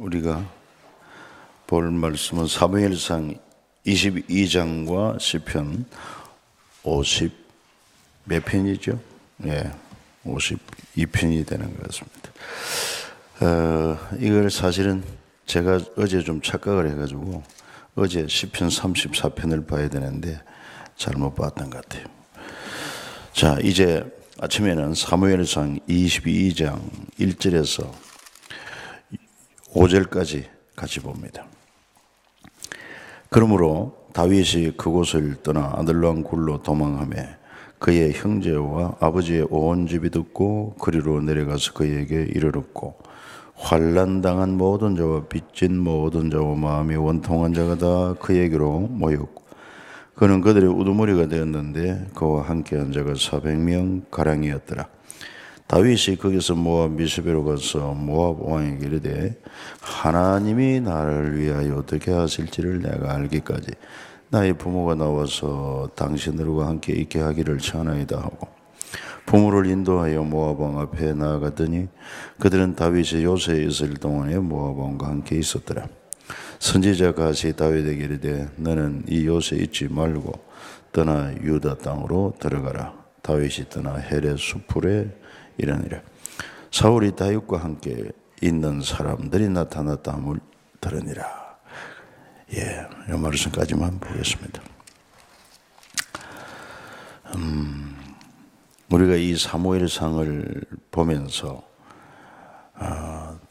우리가 볼 말씀은 사무엘상 22장과 시편 50 몇 편이죠? 예, 52편이 되는 것 같습니다. 이걸 사실은 제가 어제 좀 착각을 해가지고 어제 시편 34편을 봐야 되는데 잘못 봤던 것 같아요. 자, 이제 아침에는 사무엘상 22장 1절에서 5절까지 같이 봅니다. 그러므로 다윗이 그곳을 떠나 아들람 굴로 도망하며 그의 형제와 아버지의 온 집이 듣고 그리로 내려가서 그에게 이르렀고 환난당한 모든 자와 빚진 모든 자와 마음이 원통한 자가 다 그에게로 모였고 그는 그들의 우두머리가 되었는데 그와 함께한 자가 400명 가량이었더라. 다윗이 거기서 모압 미스베로 가서 모압 왕에게 이르되 하나님이 나를 위하여 어떻게 하실지를 내가 알기까지 나의 부모가 나와서 당신들과 함께 있게 하기를 청하나이다 하고 부모를 인도하여 모압 왕 앞에 나아갔더니 그들은 다윗이 요새에 있을 동안에 모압 왕과 함께 있었더라. 선지자 갓이 다윗에게 이르되 너는 이 요새 있지 말고 떠나 유다 땅으로 들어가라. 다윗이 떠나 헤레 수풀에 이르니라. 사울이 다윗과 함께 있는 사람들이 나타났다 함을 들으니라. 예, 이 말씀까지만 보겠습니다. 우리가 이 사무엘상을 보면서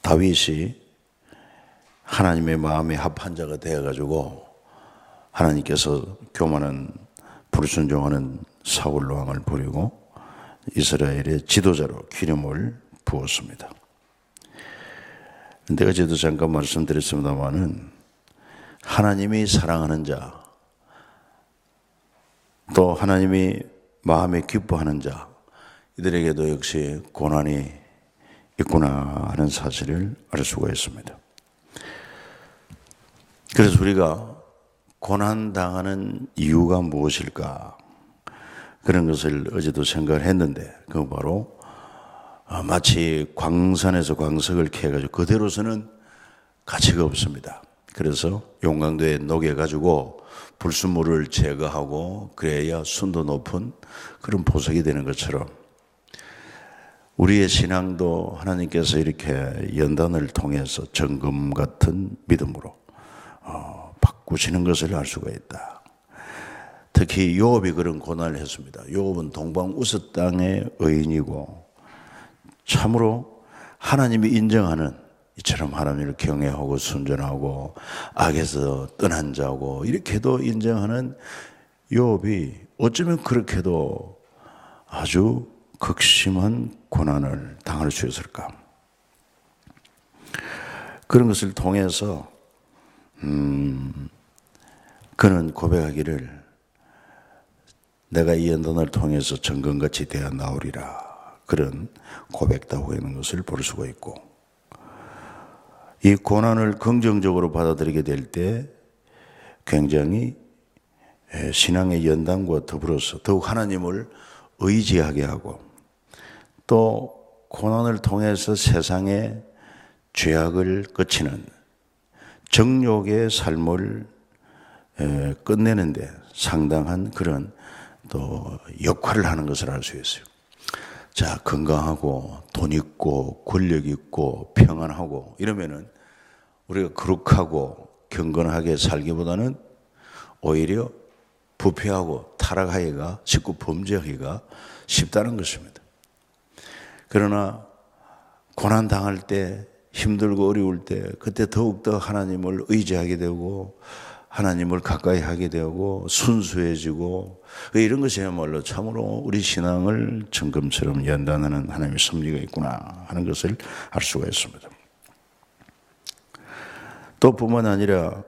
다윗이 하나님의 마음에 합한 자가 되어가지고 하나님께서 교만한 불순종하는 사울 왕을 부리고 이스라엘의 지도자로 기름을 부었습니다. 그런데 어제도 잠깐 말씀드렸습니다마는 하나님이 사랑하는 자, 또 하나님이 마음에 기뻐하는 자, 이들에게도 역시 고난이 있구나 하는 사실을 알 수가 있습니다. 그래서 우리가 고난당하는 이유가 무엇일까? 그런 것을 어제도 생각을 했는데 그건 바로 마치 광산에서 광석을 캐가지고 그대로서는 가치가 없습니다. 그래서 용광도에 녹여가지고 불순물을 제거하고 그래야 순도 높은 그런 보석이 되는 것처럼 우리의 신앙도 하나님께서 이렇게 연단을 통해서 정금 같은 믿음으로 바꾸시는 것을 알 수가 있다. 특히 요업이 그런 고난을 했습니다. 요업은 동방 우스 땅의 의인이고 참으로 하나님이 인정하는 이처럼 하나님을 경외하고 순전하고 악에서 떠난 자고 이렇게도 인정하는 요업이 어쩌면 그렇게도 아주 극심한 고난을 당할 수 있을까? 그런 것을 통해서 그는 고백하기를 내가 이 연단을 통해서 정금같이 되어 나오리라. 그런 고백다고 하는 것을 볼 수가 있고 이 고난을 긍정적으로 받아들이게 될 때 굉장히 신앙의 연단과 더불어서 더욱 하나님을 의지하게 하고 또 고난을 통해서 세상의 죄악을 그치는 정욕의 삶을 끝내는데 상당한 그런 또 역할을 하는 것을 알 수 있어요. 자, 건강하고 돈 있고 권력 있고 평안하고 이러면은 우리가 거룩하고 경건하게 살기보다는 오히려 부패하고 타락하기가 쉽고 범죄하기가 쉽다는 것입니다. 그러나 고난 당할 때 힘들고 어려울 때 그때 더욱더 하나님을 의지하게 되고 하나님을 가까이 하게 되고 순수해지고 이런 것이야말로 참으로 우리 신앙을 정금처럼 연단하는 하나님의 섭리가 있구나 하는 것을 알 수가 있습니다. 또 뿐만 아니라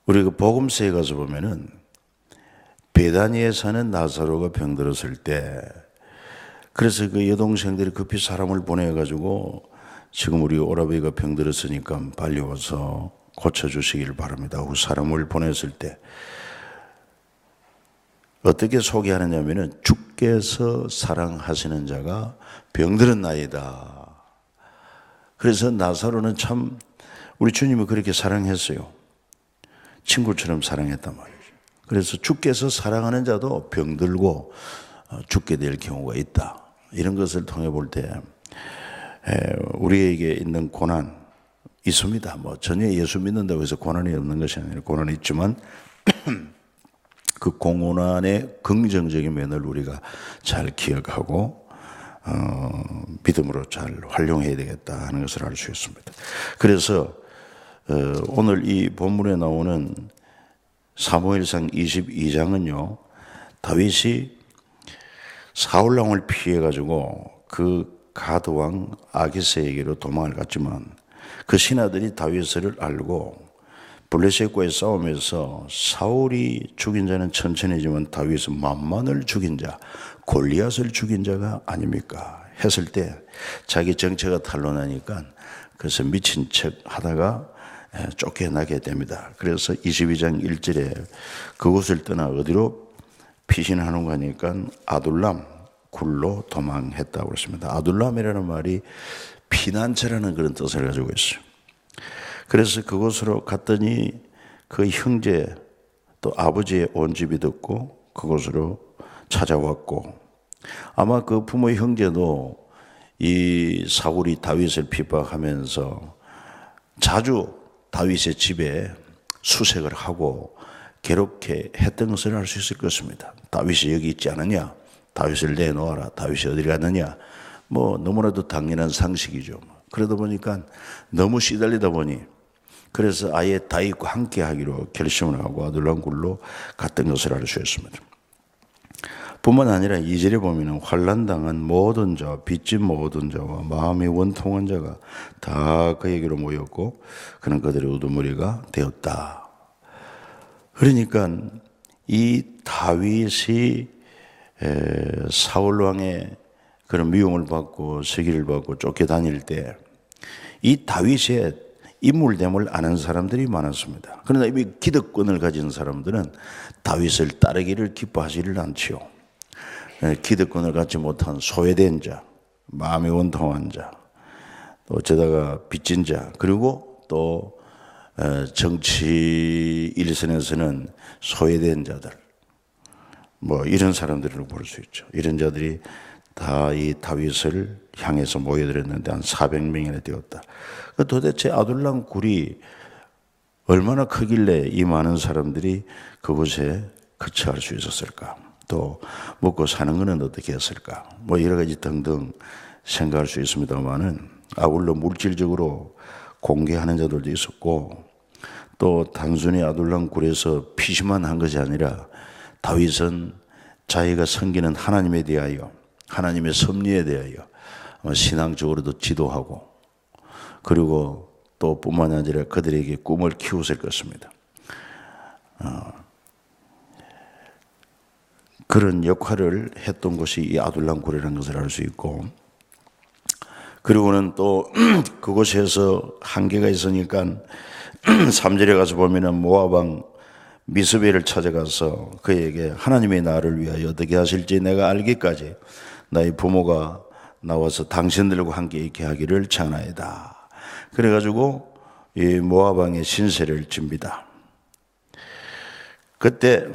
우리가 복음서에 가서 보면은 베다니에 사는 나사로가 병들었을 때 그래서 그 여동생들이 급히 사람을 보내가지고 지금 우리 오라버니가 병들었으니까 빨리 와서 고쳐주시길 바랍니다 하고 사람을 보냈을 때 어떻게 소개하느냐면은 주께서 사랑하시는 자가 병들은 나이다. 그래서 나사로는 참 우리 주님을 그렇게 사랑했어요. 친구처럼 사랑했단 말이죠. 그래서 주께서 사랑하는 자도 병들고 죽게 될 경우가 있다. 이런 것을 통해 볼 때 우리에게 있는 고난 있습니다. 뭐 전혀 예수 믿는다고 해서 고난이 없는 것이 아니라 고난이 있지만 그 고난의 긍정적인 면을 우리가 잘 기억하고 믿음으로 잘 활용해야 되겠다 하는 것을 알 수 있습니다. 그래서 오늘 이 본문에 나오는 사무엘상 22장은요, 다윗이 사울 왕을 피해 가지고 그 가드 왕 아기스에게로 도망을 갔지만 그 신하들이 다윗을 알고 블레셋과의 싸움에서 사울이 죽인 자는 천천히지만 다윗은 만만을 죽인 자, 골리앗을 죽인 자가 아닙니까? 했을 때 자기 정체가 탄로나니까 그래서 미친 척 하다가 쫓겨나게 됩니다. 그래서 22장 1절에 그곳을 떠나 어디로 피신하는가 하니까 아둘람 굴로 도망했다고 그랬습니다. 아둘람이라는 말이 피난처라는 그런 뜻을 가지고 있어요. 그래서 그곳으로 갔더니 그 형제 또 아버지의 온 집이 듣고 그곳으로 찾아왔고, 아마 그 부모의 형제도 이 사울이 다윗을 핍박하면서 자주 다윗의 집에 수색을 하고 괴롭게 했던 것을 알 수 있을 것입니다. 다윗이 여기 있지 않느냐? 다윗을 내놓아라. 다윗이 어디 갔느냐? 뭐 너무나도 당연한 상식이죠. 그러다 보니까 너무 시달리다 보니 그래서 아예 다윗과 함께 하기로 결심을 하고 아둘람 굴로 갔던 것을 알 수 있습니다. 뿐만 아니라 2절에 보면 환난당한 모든 자, 빚진 모든 자와 마음이 원통한 자가 다 그에게로 모였고 그는 그들의 우두머리가 되었다. 그러니까 이 다윗이 사울 왕의 그런 미움을 받고 세기를 받고 쫓겨다닐 때 이 다윗의 인물됨을 아는 사람들이 많았습니다. 그러나 이 기득권을 가진 사람들은 다윗을 따르기를 기뻐하지를 않지요. 기득권을 갖지 못한 소외된 자, 마음이 원통한 자, 또 어쩌다가 빚진 자, 그리고 또 정치 일선에서는 소외된 자들, 뭐 이런 사람들을 볼 수 있죠. 이런 자들이 다 이 다윗을 향해서 모여들었는데 한 400명이나 되었다. 도대체 아둘람 굴이 얼마나 크길래 이 많은 사람들이 그곳에 거처할 수 있었을까? 또 먹고 사는 것은 어떻게 했을까? 뭐 여러 가지 등등 생각할 수 있습니다만은 아울러 물질적으로 공개하는 자들도 있었고 또 단순히 아둘람 굴에서 피시만 한 것이 아니라 다윗은 자기가 섬기는 하나님에 대하여 하나님의 섭리에 대하여 신앙적으로도 지도하고 그리고 또 뿐만 아니라 그들에게 꿈을 키웠을 것입니다. 그런 역할을 했던 것이 이 아둘람 굴이라는 것을 알 수 있고, 그리고는 또 그곳에서 한계가 있으니까 3절에 가서 보면은 모압 왕 미스베를 찾아가서 그에게 하나님의 나를 위하여 어떻게 하실지 내가 알기까지 나의 부모가 나와서 당신들과 함께 있게 하기를 청하나이다. 그래가지고 이 모압 왕의 신세를 집니다. 그때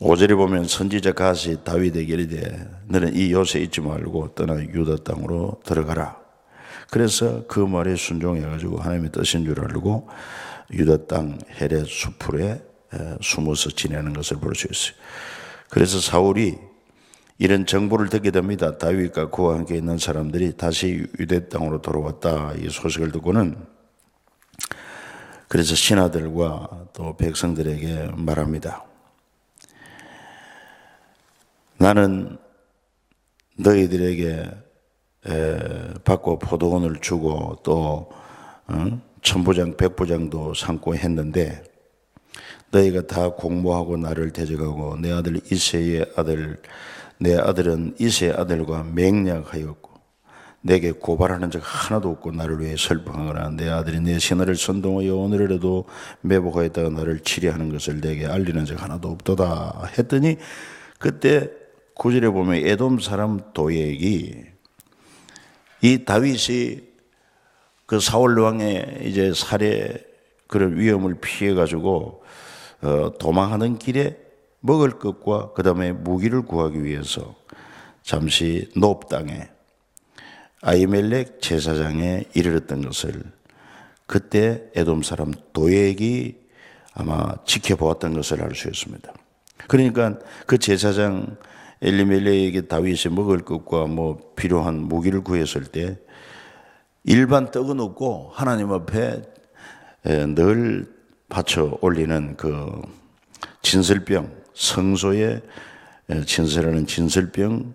5절에 보면 선지자 갓이 다윗에게 이르되 너는 이 요새 있지 말고 떠나 유다 땅으로 들어가라. 그래서 그 말에 순종해가지고 하나님의 뜻인 줄 알고 유다 땅 헤렛 수풀에 숨어서 지내는 것을 볼 수 있어요. 그래서 사울이 이런 정보를 듣게 됩니다. 다윗과 그와 함께 있는 사람들이 다시 유대 땅으로 돌아왔다. 이 소식을 듣고는 그래서 신하들과 또 백성들에게 말합니다. 나는 너희들에게 받고 포도원을 주고 또 천부장 백부장도 삼고 했는데 너희가 다 공모하고 나를 대적하고 내 아들 이새의 아들 내 아들은 이새의 아들과 맹약하였고 내게 고발하는 적 하나도 없고 나를 위해 설방하거나 내 아들이 내 신하를 선동하여 오늘이라도 매복하였다가 나를 치리하는 것을 내게 알리는 적 하나도 없도다 했더니 그때 9절에 보면 에돔 사람 도액이 이 다윗이 그 사울 왕의 이제 살해 그런 위험을 피해 가지고 도망하는 길에 먹을 것과 그 다음에 무기를 구하기 위해서 잠시 노브 땅에 아히멜렉 제사장에 이르렀던 것을 그때 에돔 사람 도액이 아마 지켜보았던 것을 알 수 있습니다. 그러니까 그 제사장 엘리멜렉에게 다윗이 먹을 것과 뭐 필요한 무기를 구했을 때 일반 떡은 없고 하나님 앞에 늘 바쳐 올리는 그 진설병, 성소에 진설하는 진설병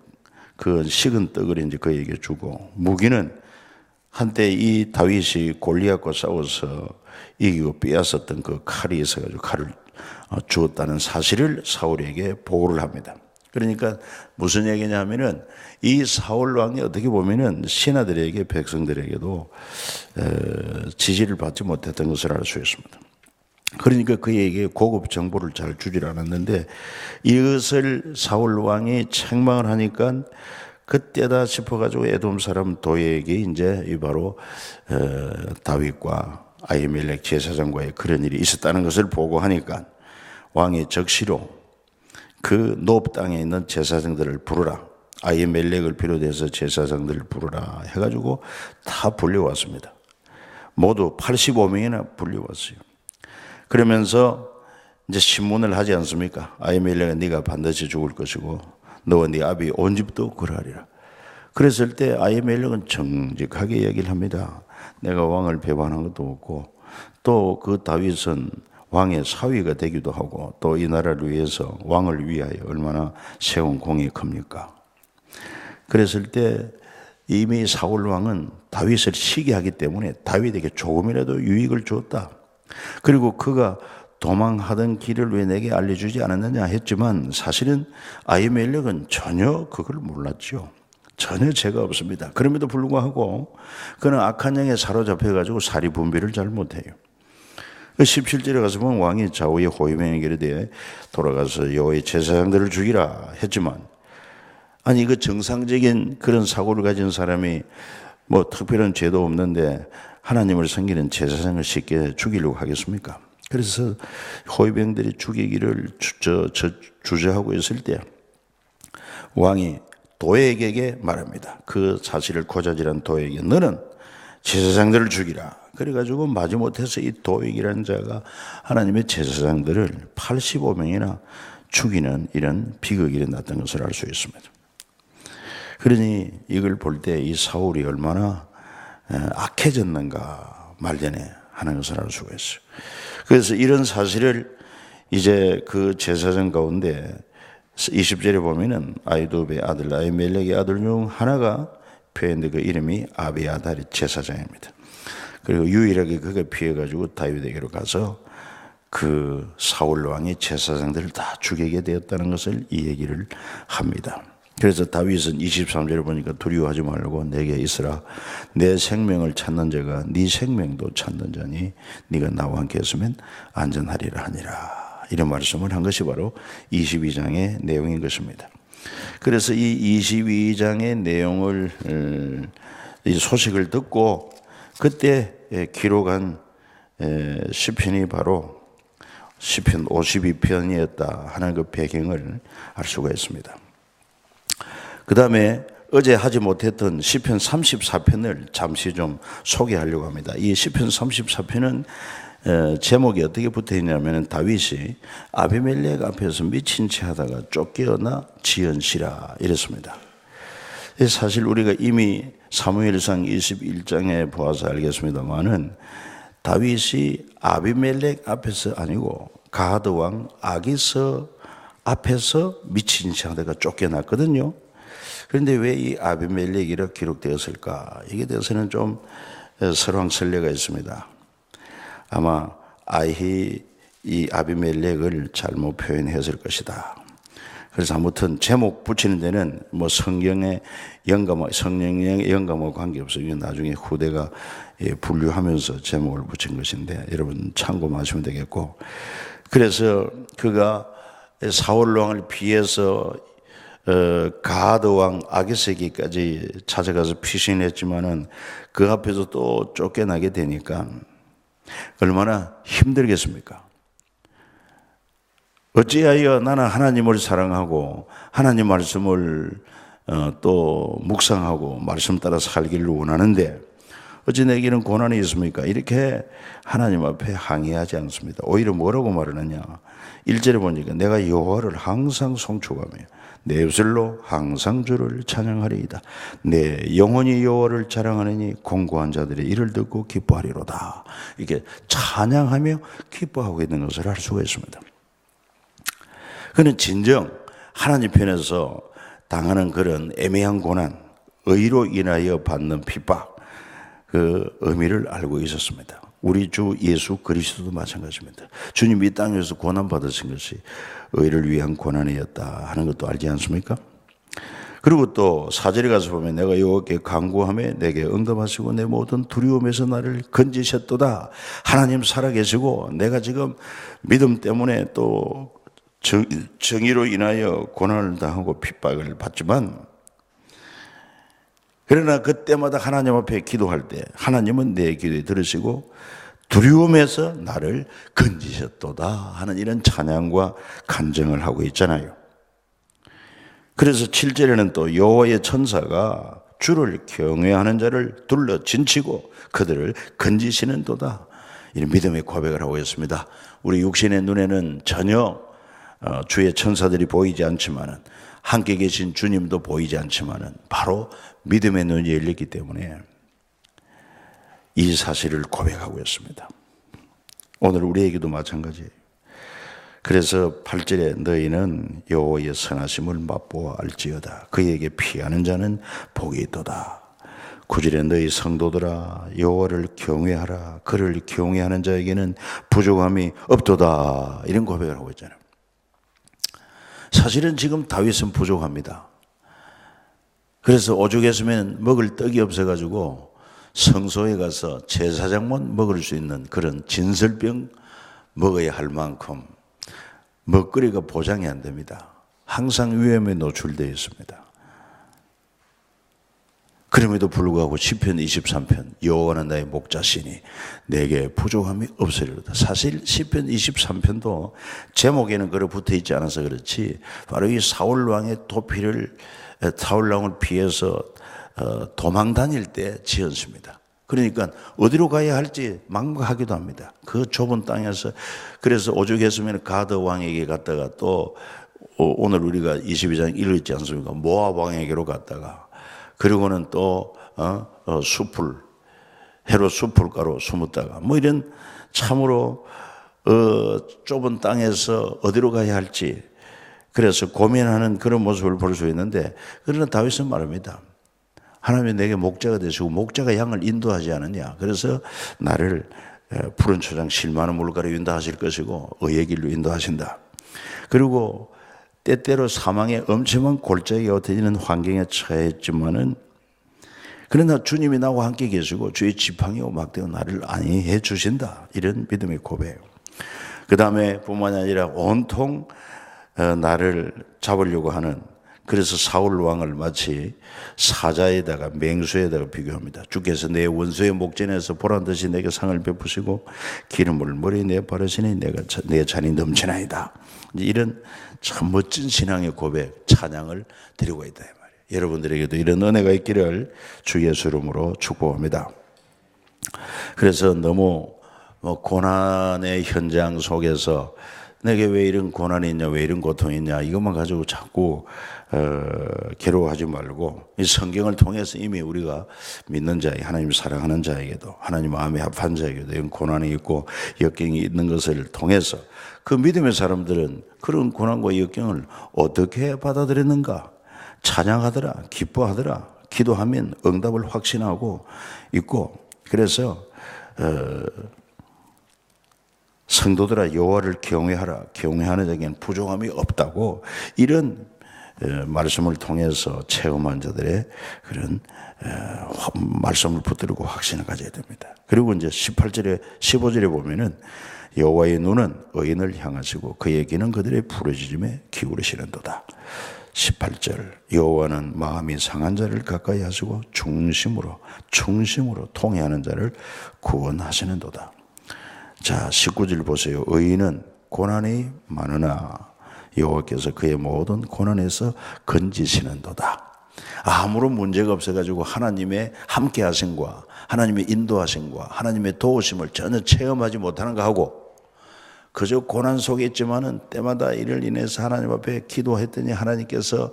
그 식은 떡을 이제 그에게 주고, 무기는 한때 이 다윗이 골리앗과 싸워서 이기고 빼앗았던 그 칼이 있어가지고 칼을 주었다는 사실을 사울에게 보고를 합니다. 그러니까 무슨 얘기냐 하면은 이 사울 왕이 어떻게 보면은 신하들에게 백성들에게도 지지를 받지 못했던 것을 알 수 있습니다. 그러니까 그에게 고급 정보를 잘 주질 않았는데 이것을 사울 왕이 책망을 하니까 그때다 싶어가지고 에돔 사람 도에게 이제 이 바로 다윗과 아히멜렉 제사장과의 그런 일이 있었다는 것을 보고하니까 왕이 적시로 그 노브 땅에 있는 제사장들을 부르라, 아히멜렉을 비롯해서 제사장들을 부르라 해가지고 다 불려왔습니다. 모두 85명이나 불려왔어요. 그러면서 이제 신문을 하지 않습니까? 아히멜렉은 네가 반드시 죽을 것이고 너와 네 아비 온 집도 그러하리라. 그랬을 때 아히멜렉은 정직하게 얘기를 합니다. 내가 왕을 배반한 것도 없고 또 그 다윗은 왕의 사위가 되기도 하고 또 이 나라를 위해서 왕을 위하여 얼마나 세운 공이 큽니까? 그랬을 때 이미 사울 왕은 다윗을 시기하기 때문에 다윗에게 조금이라도 유익을 줬다. 그리고 그가 도망하던 길을 왜 내게 알려주지 않았느냐 했지만 사실은 아히멜렉은 전혀 그걸 몰랐죠. 전혀 죄가 없습니다. 그럼에도 불구하고 그는 악한 영에 사로잡혀가지고 사리 분별을 잘 못해요. 17절에 가서 보면 왕이 좌우의 호위병에게 이르되 돌아가서 여호와의 제사장들을 죽이라 했지만, 아니 그 정상적인 그런 사고를 가진 사람이 뭐 특별한 죄도 없는데 하나님을 섬기는 제사장을 쉽게 죽이려고 하겠습니까? 그래서 호위병들이 죽이기를 주저하고 있을 때 왕이 도액에게 말합니다. 그 사실을 고자질한 도액에게 너는 제사장들을 죽이라. 그래가지고 마지못해서 이 도액이라는 자가 하나님의 제사장들을 85명이나 죽이는 이런 비극이 일어났던 것을 알 수 있습니다. 그러니 이걸 볼 때 이 사울이 얼마나 악해졌는가 말년에 하는 것을 알 수가 있어요. 그래서 이런 사실을 이제 그 제사장 가운데 20절에 보면은 아이도베의 아들 아히멜렉의 아들 중 하나가 표현된 그 이름이 아비아달이 제사장입니다. 그리고 유일하게 그가 피해가지고 다윗에게로 가서 그 사울 왕이 제사장들을 다 죽이게 되었다는 것을 이 얘기를 합니다. 그래서 다윗은 23절에 보니까 두려워하지 말고 내게 있으라. 내 생명을 찾는 자가 네 생명도 찾는 자니 네가 나와 함께 있으면 안전하리라 하니라. 이런 말씀을 한 것이 바로 22장의 내용인 것입니다. 그래서 이 22장의 내용을 이 소식을 듣고 그때 기록한 시편이 바로 시편 52편이었다 하는 그 배경을 알 수가 있습니다. 그 다음에 어제 하지 못했던 시편 34편을 잠시 좀 소개하려고 합니다. 이 시편 34편은 제목이 어떻게 붙어 있냐면 다윗이 아비멜렉 앞에서 미친 채 하다가 쫓겨나 지연시라 이랬습니다. 사실 우리가 이미 사무엘상 21장에 보아서 알겠습니다만은 다윗이 아비멜렉 앞에서 아니고 가드 왕 아기스 앞에서 미친 채 하다가 쫓겨났거든요. 그런데 왜 이 아비멜렉이라 기록되었을까? 이게 대해서는 좀 설왕설래가 있습니다. 아마 이 아비멜렉을 잘못 표현했을 것이다. 그래서 아무튼 제목 붙이는 데는 뭐 성령의 영감과 관계없어요. 나중에 후대가 분류하면서 제목을 붙인 것인데 여러분 참고하시면 되겠고, 그래서 그가 사울 왕을 피해서 가드 왕 아기세기까지 찾아가서 피신했지만은 그 앞에서 또 쫓겨나게 되니까 얼마나 힘들겠습니까? 어찌하여 나는 하나님을 사랑하고 하나님 말씀을 또 묵상하고 말씀 따라 살기를 원하는데 어찌 내게는 고난이 있습니까? 이렇게 하나님 앞에 항의하지 않습니다. 오히려 뭐라고 말하느냐? 1절에 보니까 내가 여호와를 항상 송축하며 내 입술로 항상 주를 찬양하리이다. 내 영혼이 여호와를 자랑하느니 공고한 자들의 이를 듣고 기뻐하리로다. 이렇게 찬양하며 기뻐하고 있는 것을 알 수가 있습니다. 그는 진정 하나님 편에서 당하는 그런 애매한 고난, 의로 인하여 받는 핍박, 그 의미를 알고 있었습니다. 우리 주 예수 그리스도도 마찬가지입니다. 주님 이 땅에서 고난 받으신 것이 의를 위한 고난이었다 하는 것도 알지 않습니까? 그리고 또 4절에 가서 보면 내가 여호와께 간구하며 내게 응답하시고 내 모든 두려움에서 나를 건지셨도다. 하나님 살아계시고 내가 지금 믿음 때문에 또 정의로 인하여 고난을 당하고 핍박을 받지만 그러나 그때마다 하나님 앞에 기도할 때 하나님은 내 기도에 들으시고 두려움에서 나를 건지셨도다 하는 이런 찬양과 간증을 하고 있잖아요. 그래서 7절에는 또 여호와의 천사가 주를 경외하는 자를 둘러 진치고 그들을 건지시는 도다 이런 믿음의 고백을 하고 있습니다. 우리 육신의 눈에는 전혀 주의 천사들이 보이지 않지만은 함께 계신 주님도 보이지 않지만은 바로 믿음의 눈이 열렸기 때문에 이 사실을 고백하고 있습니다. 오늘 우리에게도 마찬가지예요. 그래서 8절에 너희는 여호와의 선하심을 맛보아 알지어다. 그에게 피하는 자는 복이 있도다. 9절에 너희 성도들아 여호와를 경외하라. 그를 경외하는 자에게는 부족함이 없도다. 이런 고백을 하고 있잖아요. 사실은 지금 다윗은 부족합니다. 그래서 오죽했으면 먹을 떡이 없어가지고 성소에 가서 제사장만 먹을 수 있는 그런 진설병 먹어야 할 만큼 먹거리가 보장이 안 됩니다. 항상 위험에 노출되어 있습니다. 그럼에도 불구하고 시편 23편 여호와는 나의 목자시니 내게 부족함이 없으리로다. 사실 시편 23편도 제목에는 그래 붙어 있지 않아서 그렇지 바로 이 사울 왕의 사울 왕을 피해서 도망 다닐 때 지었습니다. 그러니까 어디로 가야 할지 막막하기도 합니다. 그 좁은 땅에서 그래서 오죽했으면 가드 왕에게 갔다가 또 오늘 우리가 22장 읽었지 않습니까? 모압 왕에게로 갔다가 그리고는 또 헤롯 숲풀가로 숨었다가 뭐 이런 참으로 좁은 땅에서 어디로 가야 할지 그래서 고민하는 그런 모습을 볼 수 있는데 그러나 다윗은 말합니다. 하나님이 내게 목자가 되시고 목자가 양을 인도하지 않느냐. 그래서 나를 푸른 초장 실 많은 물가로 인도하실 것이고 의의 길로 인도하신다. 그리고 때때로 사망의 엄청난 골짜기가 흩어지는 환경에 처했지만은 그러나 주님이 나와 함께 계시고 주의 지팡이 오막되어 나를 안위해 주신다. 이런 믿음의 고백이에요. 그 다음에 뿐만 아니라 온통 나를 잡으려고 하는 그래서 사울 왕을 마치 사자에다가 맹수에다가 비교합니다. 주께서 내 원수의 목전에서 보란듯이 내게 상을 베푸시고 기름을 머리에 내 바르시니 내 잔이 넘치나이다. 이런 참 멋진 신앙의 고백, 찬양을 드리고 있다 이 말이에요. 여러분들에게도 이런 은혜가 있기를 주 예수 이름으로 축복합니다. 그래서 너무 고난의 현장 속에서 내게 왜 이런 고난이 있냐, 왜 이런 고통이 있냐 이것만 가지고 자꾸 괴로워하지 말고 이 성경을 통해서 이미 우리가 믿는 자에게 하나님 사랑하는 자에게도 하나님 마음에 합한 자에게도 이런 고난이 있고 역경이 있는 것을 통해서 그 믿음의 사람들은 그런 고난과 역경을 어떻게 받아들였는가 찬양하더라, 기뻐하더라, 기도하면 응답을 확신하고 있고 그래서 성도들아 여호와를 경외하라. 경외하는 자에게는 부족함이 없다고 이런 말씀을 통해서 체험한 자들의 그런 말씀을 붙들고 확신을 가져야 됩니다. 그리고 이제 18절에 15절에 보면은 여호와의 눈은 의인을 향하시고 그의 귀는 그들의 부르짖음에 기울이시는도다. 18절 여호와는 마음이 상한 자를 가까이 하시고 중심으로 통회하는 자를 구원하시는도다. 자, 19절 보세요. 의인은 고난이 많으나 여호와께서 그의 모든 고난에서 건지시는도다. 아무런 문제가 없어가지고 하나님의 함께 하심과 하나님의 인도하심과 하나님의 도우심을 전혀 체험하지 못하는 거하고 그저 고난 속에 있지만은 때마다 이를 인해서 하나님 앞에 기도했더니 하나님께서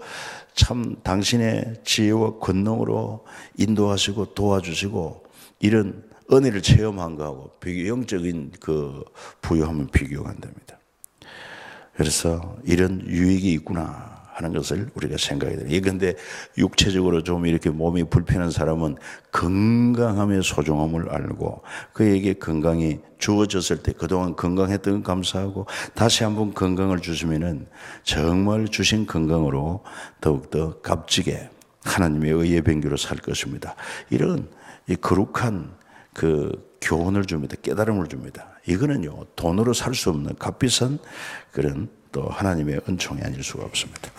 참 당신의 지혜와 권능으로 인도하시고 도와주시고 이런 은혜를 체험한 거하고 영적인 그 부유함은 비교가 안 됩니다. 그래서 이런 유익이 있구나 하는 것을 우리가 생각해야 돼요. 그런데 육체적으로 좀 이렇게 몸이 불편한 사람은 건강함의 소중함을 알고 그에게 건강이 주어졌을 때 그동안 건강했던 건 감사하고 다시 한번 건강을 주시면은 정말 주신 건강으로 더욱더 값지게 하나님의 의의 병기로 살 것입니다. 이런 이 거룩한 그 교훈을 줍니다. 깨달음을 줍니다. 이거는요 돈으로 살 수 없는 값비싼 그런 또 하나님의 은총이 아닐 수가 없습니다.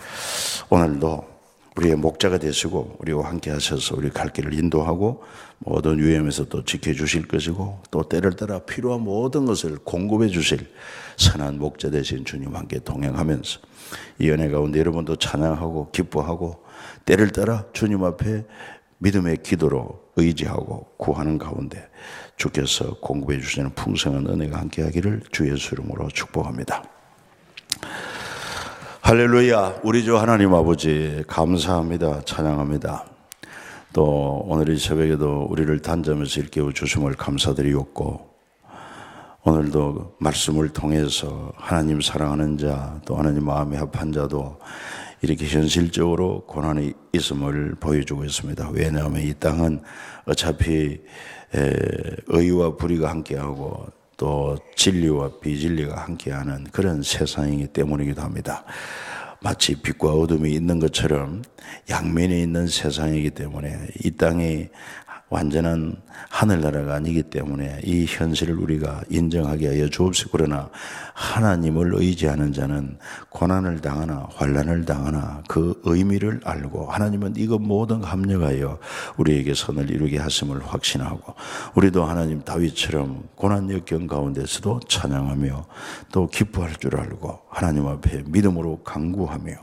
오늘도 우리의 목자가 되시고 우리와 함께 하셔서 우리 갈 길을 인도하고 모든 위험에서 또 지켜주실 것이고 또 때를 따라 필요한 모든 것을 공급해 주실 선한 목자 되신 주님 함께 동행하면서 이 은혜 가운데 여러분도 찬양하고 기뻐하고 때를 따라 주님 앞에 믿음의 기도로 의지하고 구하는 가운데 주께서 공급해 주시는 풍성한 은혜가 함께 하기를 주 예수 이름으로 축복합니다. 할렐루야. 우리 주 하나님 아버지 감사합니다. 찬양합니다. 또 오늘 이 새벽에도 우리를 단잠에서 일깨워 주심을 감사드리옵고 오늘도 말씀을 통해서 하나님 사랑하는 자 또 하나님 마음이 합한 자도 이렇게 현실적으로 고난이 있음을 보여주고 있습니다. 왜냐하면 이 땅은 어차피 의와 불의가 함께하고 또 진리와 비진리가 함께하는 그런 세상이기 때문이기도 합니다. 마치 빛과 어둠이 있는 것처럼 양면에 있는 세상이기 때문에 이 땅이 완전한 하늘나라가 아니기 때문에 이 현실을 우리가 인정하게 하여 주옵시고 그러나 하나님을 의지하는 자는 고난을 당하나 환난을 당하나 그 의미를 알고 하나님은 이것 모든 합력하여 우리에게 선을 이루게 하심을 확신하고 우리도 하나님 다윗처럼 고난 역경 가운데서도 찬양하며 또 기뻐할 줄 알고 하나님 앞에 믿음으로 간구하며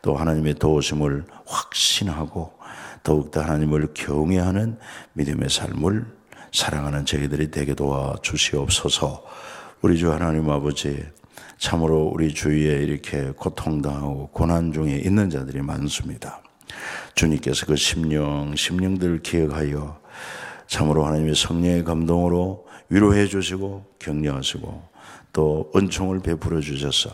또 하나님의 도우심을 확신하고 더욱더 하나님을 경외하는 믿음의 삶을 사랑하는 저희들이 되게 도와주시옵소서. 우리 주 하나님 아버지 참으로 우리 주위에 이렇게 고통당하고 고난 중에 있는 자들이 많습니다. 주님께서 그 심령들을 기억하여 참으로 하나님의 성령의 감동으로 위로해 주시고 격려하시고 또 은총을 베풀어 주셔서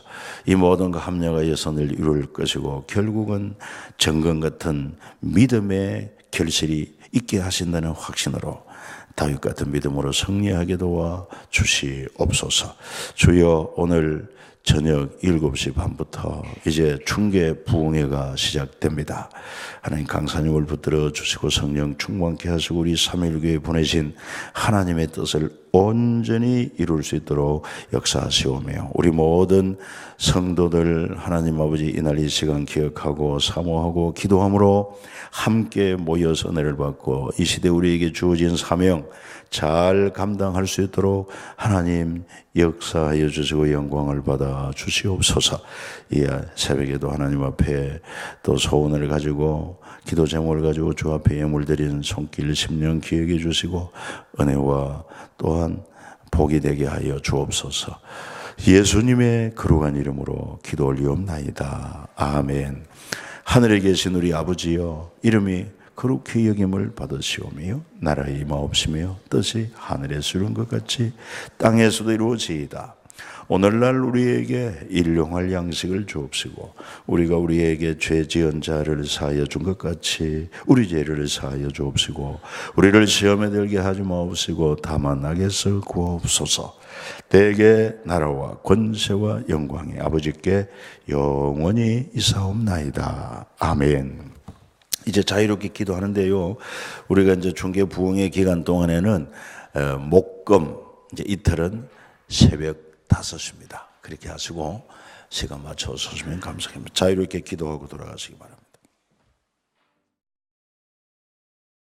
이 모든 그 합력하여 선을 이룰 것이고 결국은 정금 같은 믿음의 결실이 있게 하신다는 확신으로 다윗 같은 믿음으로 승리하게 도와 주시옵소서. 주여 오늘 저녁 7시 반부터 이제 중계 부흥회가 시작됩니다. 하나님 강사님을 붙들어 주시고 성령 충만케 하시고 우리 3.1교회 보내신 하나님의 뜻을 온전히 이룰 수 있도록 역사하시오며 우리 모든 성도들 하나님 아버지 이날 이 시간 기억하고 사모하고 기도함으로 함께 모여서 은혜를 받고 이 시대 우리에게 주어진 사명 잘 감당할 수 있도록 하나님 역사하여 주시고 영광을 받아 주시옵소서. 이 새벽에도 하나님 앞에 또 소원을 가지고 기도 제목을 가지고 주 앞에 예물 드리는 손길 10년 기억해 주시고 은혜와 또한 복이 되게 하여 주옵소서. 예수님의 거룩한 이름으로 기도 올리옵나이다. 아멘. 하늘에 계신 우리 아버지여 이름이 거룩히 여김을 받으시오며 나라의 임하옵시며 뜻이 하늘에서 이룬 것 같이 땅에서도 이루어지이다. 오늘날 우리에게 일용할 양식을 주옵시고 우리가 우리에게 죄 지은 자를 사하여 준 것 같이 우리 죄를 사하여 주옵시고 우리를 시험에 들게 하지 마옵시고 다만 악에서 구하옵소서. 대개 나라와 권세와 영광이 아버지께 영원히 있사옵나이다. 아멘. 이제 자유롭게 기도하는데요. 우리가 이제 중계 부흥의 기간 동안에는 목금 이제 이틀은 새벽 5시입니다. 그렇게 하시고 시간 맞춰 서시면 감사합니다. 자유롭게 기도하고 돌아가시기 바랍니다.